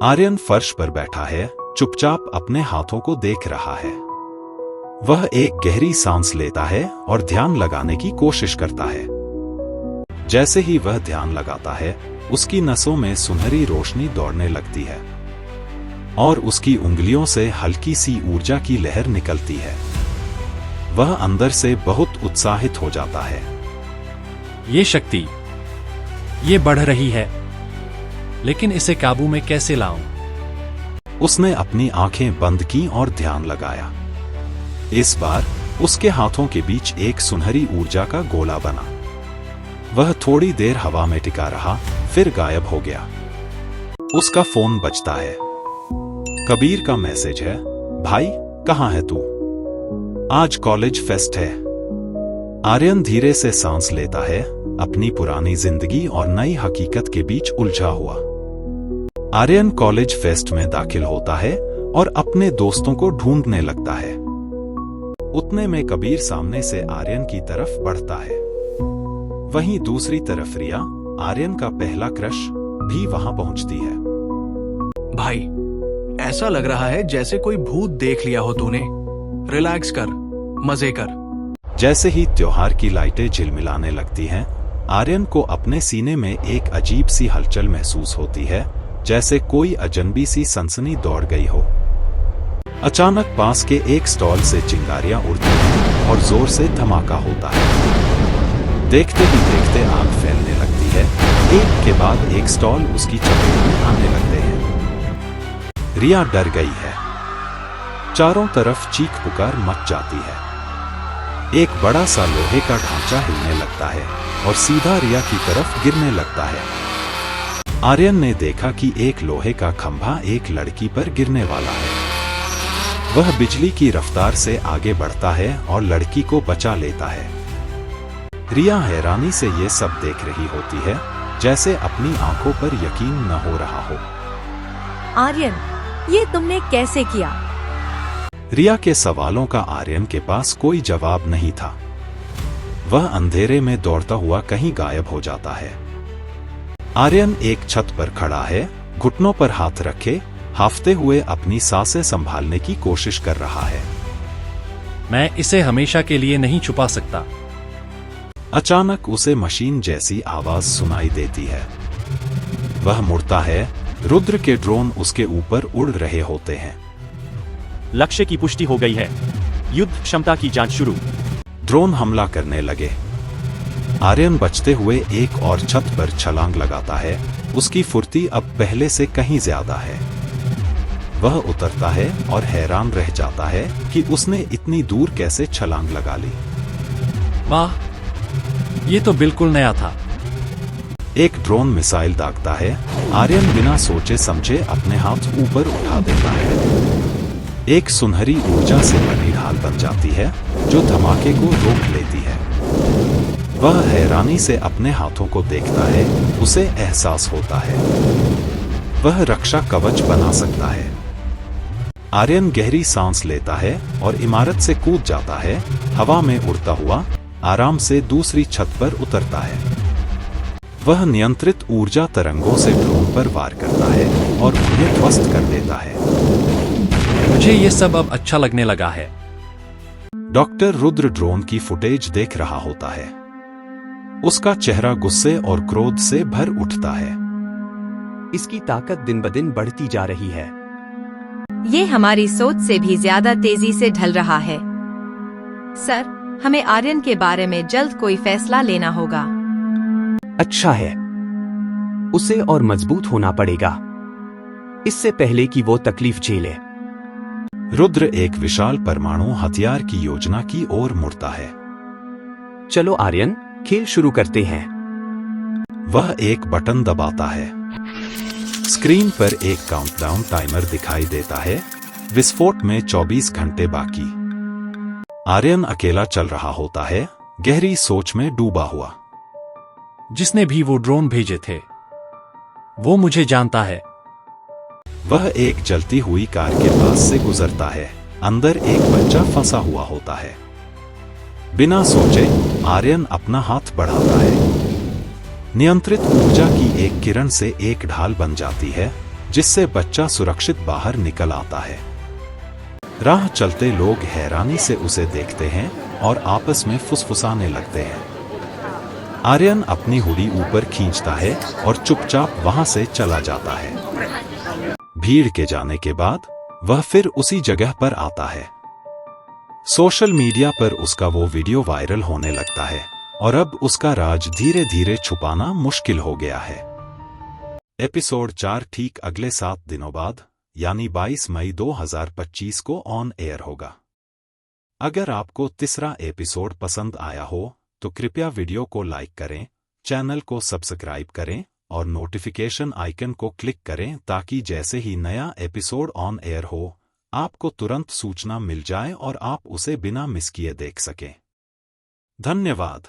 आर्यन फर्श पर बैठा है, चुपचाप अपने हाथों को देख रहा है। वह एक गहरी सांस लेता है और ध्यान लगाने की कोशिश करता है। जैसे ही वह ध्यान लगाता है, उसकी नसों में सुनहरी रोशनी दौड़ने लगती है और उसकी उंगलियों से हल्की सी ऊर्जा की लहर निकलती है। वह अंदर से बहुत उत्साहित हो जाता है। ये शक्ति, ये बढ़ रही है, लेकिन इसे काबू में कैसे लाऊं? उसने अपनी आंखें बंद की और ध्यान लगाया। इस बार उसके हाथों के बीच एक सुनहरी ऊर्जा का गोला बना। वह थोड़ी देर हवा में टिका रहा, फिर गायब हो गया। उसका फोन बजता है। कबीर का मैसेज है, भाई कहाँ है तू? आज कॉलेज फेस्ट है। आर्यन धीरे से सांस लेता है, अपनी पुरानी जिंदगी और नई हकीकत के बीच उलझा हुआ। आर्यन कॉलेज फेस्ट में दाखिल होता है और अपने दोस्तों को ढूंढने लगता है। उतने में कबीर सामने से आर्यन की तरफ बढ़ता है। वहीं दूसरी तरफ रिया, आर्यन का पहला क्रश, भी वहां पहुंचती है। भाई, ऐसा लग रहा है जैसे कोई भूत देख लिया हो तूने। रिलैक्स कर, मजे कर। जैसे ही त्योहार की लाइटें झिलमिलाने लगती हैं, आर्यन को अपने सीने में एक अजीब सी हलचल महसूस होती है, जैसे कोई अजनबी सी सनसनी दौड़ गई हो। अचानक पास के एक स्टॉल से चिंगारियां उड़ती हैं और जोर से धमाका होता है। देखते ही देखते आग फैलने लगती है। एक के बाद एक स्टॉल उसकी चपेट में आने लगते हैं। रिया डर गई है। चारों तरफ चीख पुकार मच जाती है। एक बड़ा सा लोहे का ढांचा हिलने लगता है और सीधा रिया की तरफ गिरने लगता है। आर्यन ने देखा कि एक लोहे का खंभा एक लड़की पर गिरने वाला है। वह बिजली की रफ्तार से आगे बढ़ता है और लड़की को बचा लेता है। रिया हैरानी से ये सब देख रही होती है, जैसे अपनी आंखों पर यकीन न हो रहा हो। आर्यन, ये तुमने कैसे किया? रिया के सवालों का आर्यन के पास कोई जवाब नहीं था। वह अंधेरे में दौड़ता हुआ कहीं गायब हो जाता है। आर्यन एक छत पर खड़ा है, घुटनों पर हाथ रखे, हांफते हुए अपनी सांसें संभालने की कोशिश कर रहा है। मैं इसे हमेशा के लिए नहीं छुपा सकता। अचानक उसे मशीन जैसी आवाज सुनाई देती है। वह मुड़ता है। रुद्र के ड्रोन उसके ऊपर उड़ रहे होते हैं। लक्ष्य की पुष्टि हो गई है। युद्ध क्षमता की जांच शुरू। ड्रोन हमला करने लगे। आर्यन बचते हुए एक और छत पर छलांग लगाता है। उसकी फुर्ती अब पहले से कहीं ज्यादा है। वह उतरता है और हैरान रह जाता है कि उसने इतनी दूर कैसे छलांग लगा ली। वाह, ये तो बिल्कुल नया था। एक ड्रोन मिसाइल दागता है। आर्यन बिना सोचे समझे अपने हाथ ऊपर उठा देता है। एक सुनहरी ऊर्जा से बनी ढाल बन जाती है, जो धमाके को रोक लेती है। वह हैरानी से अपने हाथों को देखता है। उसे एहसास होता है वह रक्षा कवच बना सकता है। आर्यन गहरी सांस लेता है और इमारत से कूद जाता है। हवा में उड़ता हुआ आराम से दूसरी छत पर उतरता है। वह नियंत्रित ऊर्जा तरंगों से ड्रोन पर वार करता है और उन्हें ध्वस्त कर देता है। मुझे ये सब अब अच्छा लगने लगा है। डॉक्टर रुद्र ड्रोन की फुटेज देख रहा होता है। उसका चेहरा गुस्से और क्रोध से भर उठता है। इसकी ताकत दिन ब दिन बढ़ती जा रही है। ये हमारी सोच से भी ज्यादा तेजी से ढल रहा है। सर, हमें आर्यन के बारे में जल्द कोई फैसला लेना होगा। अच्छा है, उसे और मजबूत होना पड़ेगा, इससे पहले कि वो तकलीफ झेले। रुद्र एक विशाल परमाणु हथियार की योजना की ओर मुड़ता है। चलो आर्यन, खेल शुरू करते हैं। वह एक बटन दबाता है। स्क्रीन पर एक काउंटडाउन टाइमर दिखाई देता है। विस्फोट में 24 घंटे बाकी। आर्यन अकेला चल रहा होता है, गहरी सोच में डूबा हुआ। जिसने भी वो ड्रोन भेजे थे, वो मुझे जानता है। वह एक जलती हुई कार के पास से गुजरता है। अंदर एक बच्चा फंसा हुआ होता है। बिना सोचे आर्यन अपना हाथ बढ़ाता है। नियंत्रित ऊर्जा की एक किरण से एक ढाल बन जाती है, जिससे बच्चा सुरक्षित बाहर निकल आता है। राह चलते लोग हैरानी से उसे देखते हैं और आपस में फुसफुसाने लगते हैं। आर्यन अपनी हुडी ऊपर खींचता है और चुपचाप वहां से चला जाता है। भीड़ के जाने के बाद वह फिर उसी जगह पर आता है। सोशल मीडिया पर उसका वो वीडियो वायरल होने लगता है और अब उसका राज धीरे धीरे छुपाना मुश्किल हो गया है। एपिसोड 4 ठीक अगले 7 दिनों बाद यानी 22 मई 2025 को ऑन एयर होगा। अगर आपको तीसरा एपिसोड पसंद आया हो तो कृपया वीडियो को लाइक करें, चैनल को सब्सक्राइब करें और नोटिफिकेशन आइकन को क्लिक करें ताकि जैसे ही नया एपिसोड ऑन एयर हो आपको तुरंत सूचना मिल जाए और आप उसे बिना मिस किए देख सकें। धन्यवाद।